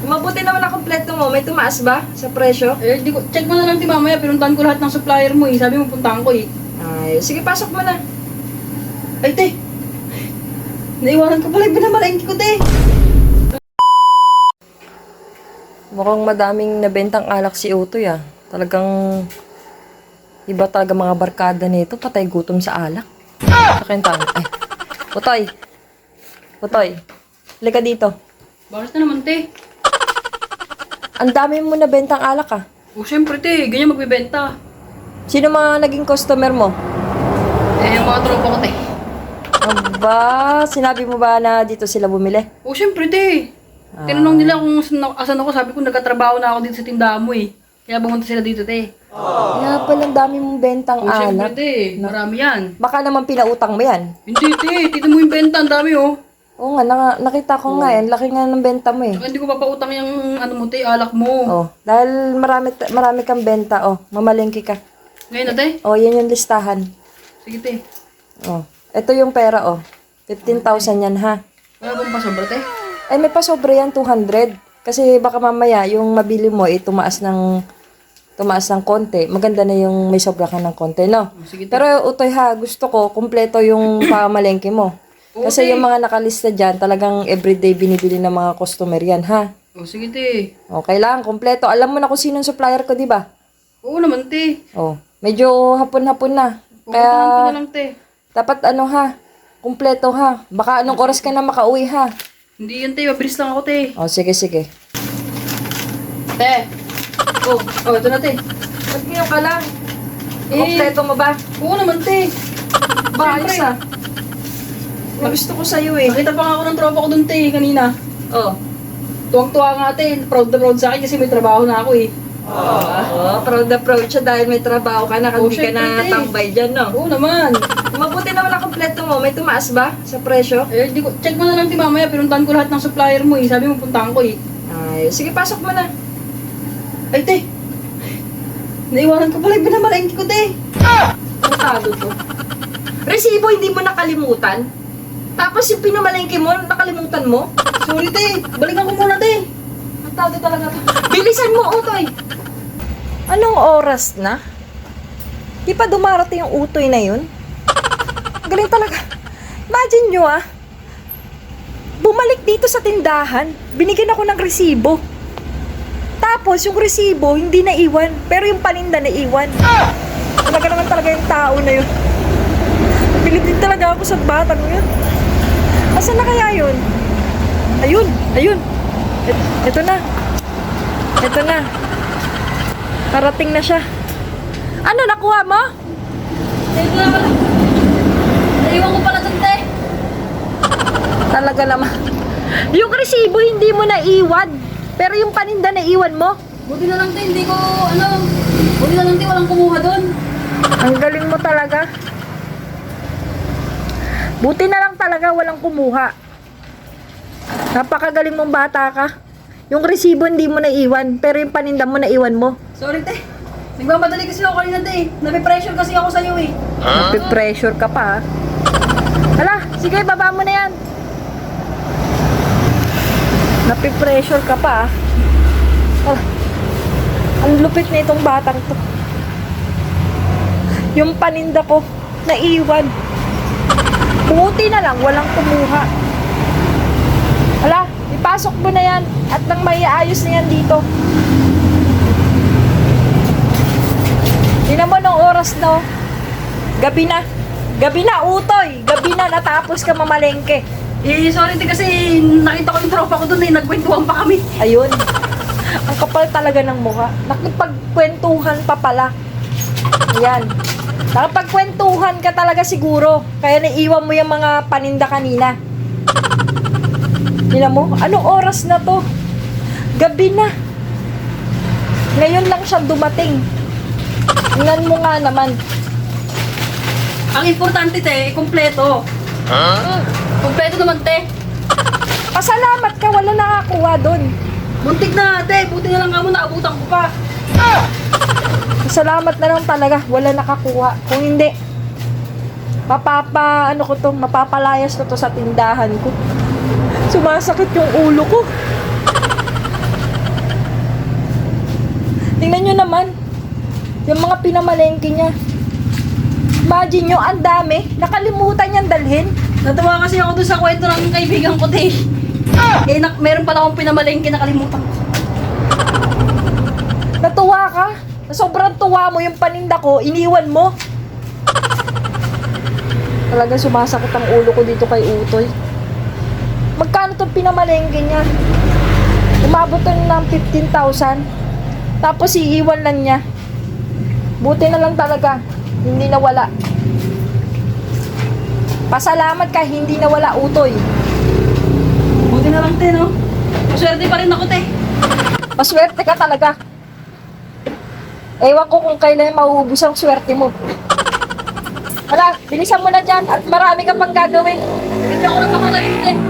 Mabuti naman na kompleto mo. May tumaas ba sa presyo? Eh, di ko, check mo na lang ti mamaya. Pinuntahan ko lahat ng supplier mo eh. Sabi mo puntahan ko eh. Ay, sige, pasok mo na. Ay, te! Naiwanan ko pala yung binamalain ko, te! Mukhang madaming nabentang alak si Utoy ah. Talagang iba talaga mga barkada nito. Patay gutom sa alak. Akin tayo. Ay, Utoy. Utoy. Halika dito. Bakit na naman, te? Ang dami mo nabentang alak ah. O, syempre, te. Ganyan magbibenta. Sino mga naging customer mo? Eh, yung mga tropa ko, te. Aba, sinabi mo ba na dito sila bumili? O, syempre, te. Tinanong nila kung asan ako. Sabi ko, nagkatrabaho na ako dito sa tindahan mo eh. Kaya pumunta sila dito, te. Kaya palang dami mong bentang O, syempre, alak. te. Marami yan. Baka naman pinautang mo yan. Hindi, te. Tignan mo yung benta. Ang dami, oh. Oo nga, nakita ko nga yan. Laki nga ng benta mo eh. Saka hindi ko papautang yung ano mo, te. Alak mo. Oh, dahil marami kang benta, oh, mamalengke ka. Ngayon na, te. Oh, yan yung listahan. Sige, te. Oh, ito yung pera, oh. 15,000 yan, ha? Wala bang pasobra, te? Ay, may pasobra yan, 200. Kasi baka mamaya, yung mabili mo, tumaas ng konti. Maganda na yung may sobra ka ng konti, no? Sige, te. Pero, Utoy, ha, gusto ko, kumpleto yung pamalengke mo. Kasi Okay. yung mga nakalista dyan, talagang everyday binibili ng mga customer yan, ha? O, sige, te. O, kailangan, kumpleto. Alam mo na kung sinong supplier ko, di ba? Oo naman, te. Oh, medyo hapon-hapon na. Pupuntahan ko na Kaya, lang, te. dapat ano ha, kumpleto ha. Baka anong oras ka na makauwi ha. Hindi yun, te. Mabilis lang ako, te. Oh, sige, sige. Te. Oh, ito na, te. Ba't ngayon ka lang? Kumpleto mo ba? Oo naman, te. Ba, ayos Siyempre. ah. Gusto ko sa'yo eh. Nakita pa nga ako ng tropa ko dun, te, kanina. Oh. Tuwang-tuwa nga, te. Proud na proud sa akin kasi may trabaho na ako, eh. Oh, proud na proud siya dahil may trabaho ka na. Oh, Hindi ka na syempre, eh. tambay dyan, no? Oo naman. Mabuti naman na kompleto mo. May tumaas ba sa presyo? Eh, di ko, check mo na lang, te, mamaya. Pinuntahan ko lahat ng supplier mo, eh. Sabi mo puntahan ko, eh. Ay, sige, pasok mo na. Ay, te. Naiwanan ko pala yung binamalain ko, te. Ang tago ko. Resibo, hindi mo nakalimutan? Tapos yung pinamalengke mo, nakalimutan mo? Sorry, te. Balikan ko muna, te. Ang tago talaga to. Bilisan mo, Utoy! Anong oras na? Di pa dumarating yung Utoy na yun? Galing talaga. Imagine nyo bumalik dito sa tindahan, binigyan ako ng resibo. Tapos yung resibo, hindi na iwan, pero yung paninda na iwan. Talaga naman talaga yung tao na yun. Bilib din talaga ako sa batang yun. Asan na kaya yun? Ayun, ayun. Ito na. Ito na. Parating na siya. Ano, nakuha mo? Ayun nga pala. Naiwan ko pala dun, te. Talaga naman. Yung resibo hindi mo naiwan. Pero yung paninda naiwan mo. Buti na lang, te. Hindi ko, buti na lang, te. Walang kumuha dun. Ang galing mo talaga. Buti na lang talaga walang kumuha. Napakagaling mong bata ka. Yung resibo hindi mo naiwan, pero yung paninda mo naiwan mo. Sorry, te. Nagmamadali kasi ako kanina, te. Nape-pressure kasi ako sa'yo, eh. Napipressure ka pa, ha? Hala, sige, baba mo na yan. Napipressure ka pa, ha? Hala, ang lupit na itong batang to. Yung paninda ko, naiwan. Buti na lang, walang kumuha. Hala, ipasok mo na yan at nang maiayos na yan dito. Tingnan mo nung oras na, gabi na. Gabi na, Utoy. Gabi na, natapos ka mamalengke. Eh, sorry, te, kasi nakita ko yung tropa ko dun, eh. Nagkwentuhan pa kami. Ayun. Ang kapal talaga ng mukha. Nakipagkwentuhan pa pala. Ayan. Nakipagkwentuhan ka talaga siguro. Kaya naiwan mo yung mga paninda kanina. Tingnan mo, anong oras na to? Gabi na. Ngayon lang siya dumating. Tingnan mo nga naman. Ang importante, te, kompleto. Kompleto naman, te. Pasalamat ka, wala nakakuha doon. Buntik na, te. Buti na lang ka mo, naabutan ko pa. Salamat na lang talaga, wala nakakuha. Kung hindi, mapapalayas ko to sa tindahan ko. Sumasakit yung ulo ko. Yung mga pinamalengke niya. Imagine nyo, ang dami. Nakalimutan niyang dalhin. Natuwa kasi ako doon sa kwento ng kaibigan ko, te. Eh, meron pala akong pinamalengke, nakalimutan ko. Natuwa ka? Sobrang tuwa mo yung paninda ko, iniwan mo. Talagang sumasakit ang ulo ko dito kay Utoy. Magkano itong pinamalengke niya? Umabot to ng 15,000. Tapos iiwan lang niya. Buti na lang talaga. Hindi nawala. Pasalamat ka, hindi nawala, Utoy. Buti na lang, te, no? Maswerte pa rin ako, te. Maswerte ka talaga. Ewan ko kung kailan mauubos ang swerte mo. Wala, bilisan mo na dyan at marami ka pang gagawin. Hindi ako nagpapagaling, te.